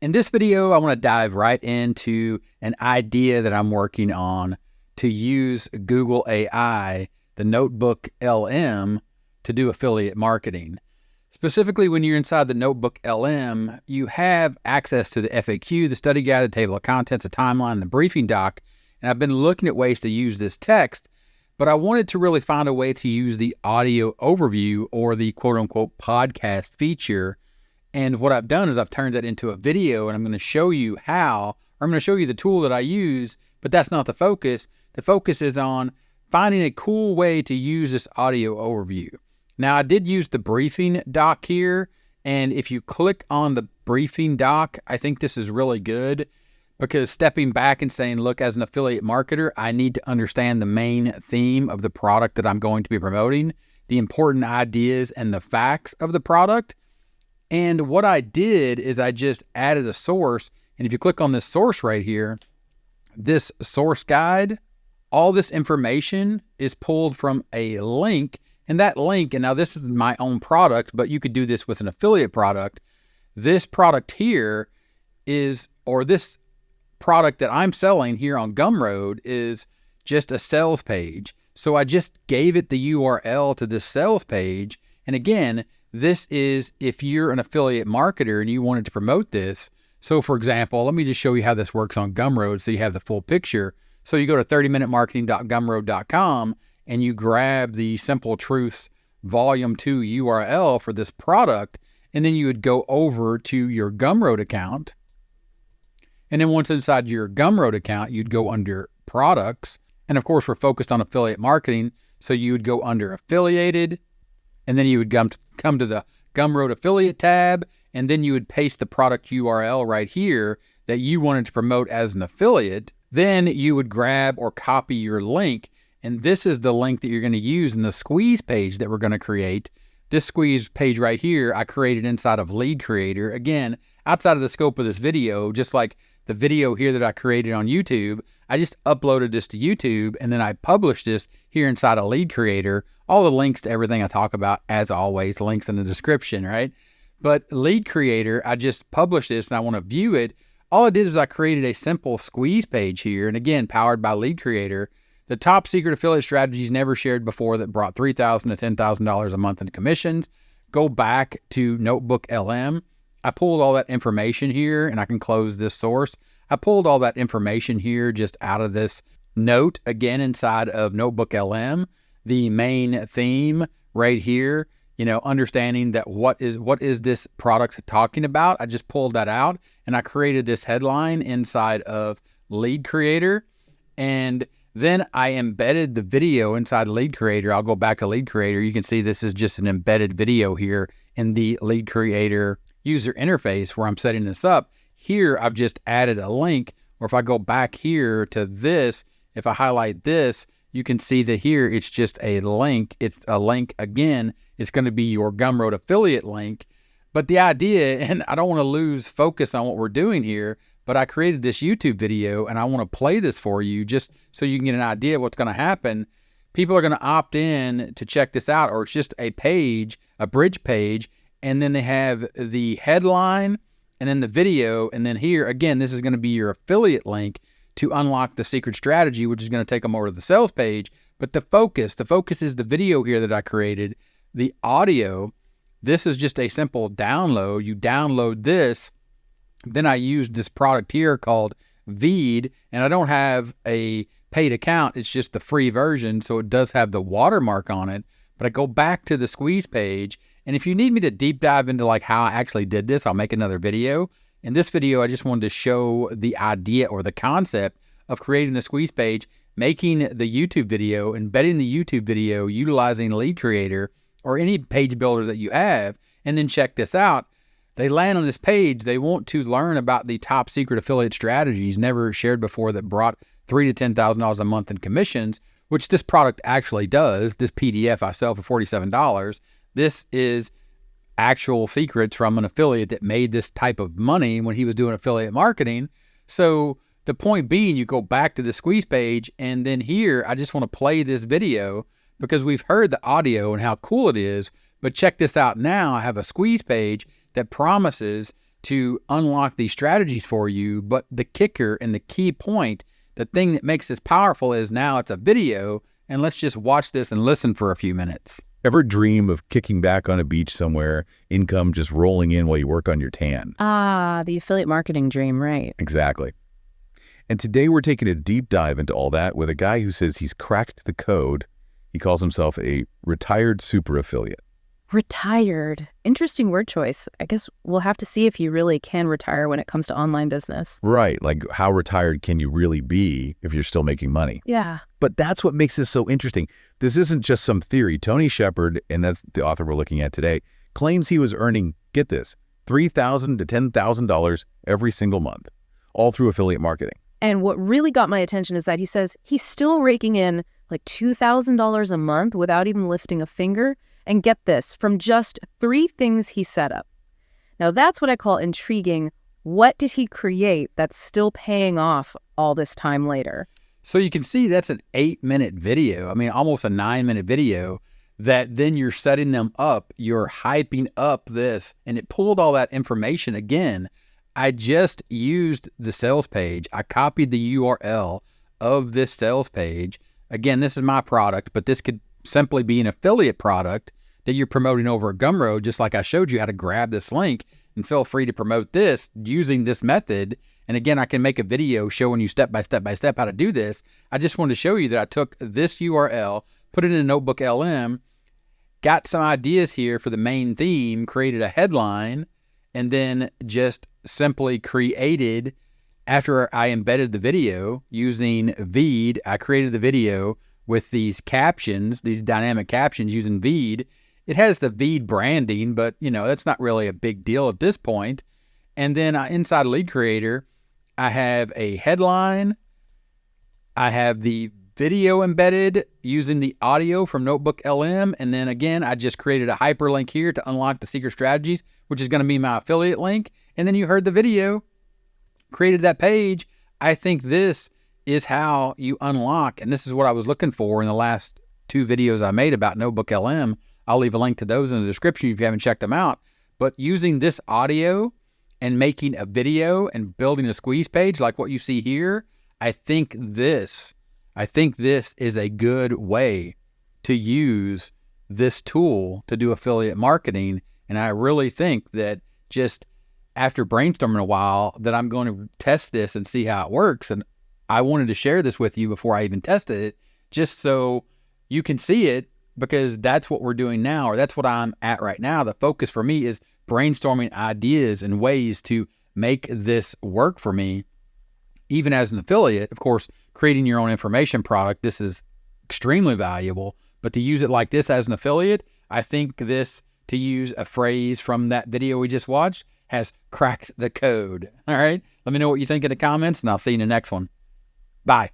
In this video, I want to dive right into an idea that I'm working on to use Google AI, the Notebook LM, to do affiliate marketing. Specifically, when you're inside the Notebook LM, you have access to the FAQ, the study guide, the table of contents, the timeline, the briefing doc. And I've been looking at ways to use this text, but I wanted to really find a way to use the audio overview or the quote unquote podcast feature. And what I've done is I've turned that into a video, and I'm going to show you how, or I'm going to show you the tool that I use, but that's not the focus. The focus is on finding a cool way to use this audio overview. Now, I did use the briefing doc here, and if you click on the briefing doc, I think this is really good because stepping back and saying, look, as an affiliate marketer, I need to understand the main theme of the product that I'm going to be promoting, the important ideas and the facts of the product. And what I did is I just added a source. And if you click on this source right here, this source guide, all this information is pulled from a link. And that link, and now this is my own product, but you could do this with an affiliate product. This product here is, or this product that I'm selling here on Gumroad is just a sales page. So I just gave it the URL to this sales page. And again, this is if you're an affiliate marketer and you wanted to promote this. So for example, let me just show you how this works on Gumroad so you have the full picture. So you go to 30minutemarketing.gumroad.com and you grab the Simple Truths Volume 2 URL for this product, and then you would go over to your Gumroad account. And then once inside your Gumroad account, you'd go under Products. And of course, we're focused on affiliate marketing. So you would go under Affiliated, and then you would come to the Gumroad Affiliate tab, and then you would paste the product URL right here that you wanted to promote as an affiliate. Then you would grab or copy your link, and this is the link that you're going to use in the squeeze page that we're going to create. This squeeze page right here, I created inside of Lead Creator. Again, outside of the scope of this video, just like the video here that I created on YouTube, I just uploaded this to YouTube, and then I published this here inside of Lead Creator. All the links to everything I talk about, as always, links in the description, right? But Lead Creator, I just published this and I want to view it. All I did is I created a simple squeeze page here, and again, powered by Lead Creator. The top secret affiliate strategies never shared before that brought $3,000 to $10,000 a month in commissions. Go back to Notebook LM. I pulled all that information here, and I can close this source. I pulled all that information here just out of this note, again, inside of Notebook LM. The main theme right here, understanding that what is this product talking about? I just pulled that out, and I created this headline inside of Lead Creator, and then I embedded the video inside Lead Creator. I'll go back to Lead Creator. You can see this is just an embedded video here in the Lead Creator user interface where I'm setting this up. Here, I've just added a link, or if I go back here to this, if I highlight this, you can see that here it's just a link. It's a link again. It's going to be your Gumroad affiliate link. But the idea, and I don't want to lose focus on what we're doing here, but I created this YouTube video and I want to play this for you just so you can get an idea of what's going to happen. People are going to opt in to check this out, or it's just a page, a bridge page, and then they have the headline and then the video. And then here, again, this is going to be your affiliate link to unlock the secret strategy, which is going to take them over to the sales page. But the focus is the video here that I created. The audio, this is just a simple download. You download this. Then I used this product here called Veed, and I don't have a paid account. It's just the free version, so it does have the watermark on it. But I go back to the squeeze page, and if you need me to deep dive into like how I actually did this, I'll make another video. In this video, I just wanted to show the idea or the concept of creating the squeeze page, making the YouTube video, embedding the YouTube video, utilizing Lead Creator or any page builder that you have, and then check this out. They land on this page. They want to learn about the top secret affiliate strategies never shared before that brought $3,000 to $10,000 a month in commissions, which this product actually does. This PDF I sell for $47. This is actual secrets from an affiliate that made this type of money when he was doing affiliate marketing. So the point being, you go back to the squeeze page, and then here, I just want to play this video because we've heard the audio and how cool it is. But check this out now. I have a squeeze page that promises to unlock these strategies for you. But the kicker and the key point, the thing that makes this powerful is now it's a video, and let's just watch this and listen for a few minutes. Ever dream of kicking back on a beach somewhere, income just rolling in while you work on your tan? Ah, the affiliate marketing dream, right? Exactly. And today we're taking a deep dive into all that with a guy who says he's cracked the code. He calls himself a retired super affiliate. Retired. Interesting word choice. I guess we'll have to see if you really can retire when it comes to online business. Right. Like, how retired can you really be if you're still making money? Yeah. But that's what makes this so interesting. This isn't just some theory. Tony Shepard, and that's the author we're looking at today, claims he was earning, get this, $3,000 to $10,000 every single month, all through affiliate marketing. And what really got my attention is that he says he's still raking in like $2,000 a month without even lifting a finger. And get this, from just 3 things he set up. Now that's what I call intriguing. What did he create that's still paying off all this time later? So you can see that's an 8-minute video. I mean, almost a 9-minute video that then you're setting them up. You're hyping up this, and it pulled all that information again. I just used the sales page. I copied the URL of this sales page. Again, this is my product, but this could simply be an affiliate product that you're promoting over at Gumroad, just like I showed you how to grab this link, and feel free to promote this using this method. And again, I can make a video showing you step by step how to do this. I just wanted to show you that I took this URL, put it in a Notebook LM, got some ideas here for the main theme, created a headline, and then just simply created, after I embedded the video using Veed, I created the video with these captions, these dynamic captions using Veed. It has the Veed branding, but that's not really a big deal at this point. And then inside Lead Creator, I have a headline. I have the video embedded using the audio from Notebook LM. And then again, I just created a hyperlink here to unlock the secret strategies, which is going to be my affiliate link. And then you heard the video, created that page. I think this is how you unlock, and this is what I was looking for in the last 2 videos I made about Notebook LM. I'll leave a link to those in the description if you haven't checked them out. But using this audio and making a video and building a squeeze page like what you see here, I think this is a good way to use this tool to do affiliate marketing. And I really think that just after brainstorming a while that I'm going to test this and see how it works. And I wanted to share this with you before I even tested it, just so you can see it, because that's what we're doing now, or that's what I'm at right now. The focus for me is brainstorming ideas and ways to make this work for me, even as an affiliate. Of course, creating your own information product, this is extremely valuable, but to use it like this as an affiliate, I think this, to use a phrase from that video we just watched, has cracked the code. All right. Let me know what you think in the comments, and I'll see you in the next one. Bye.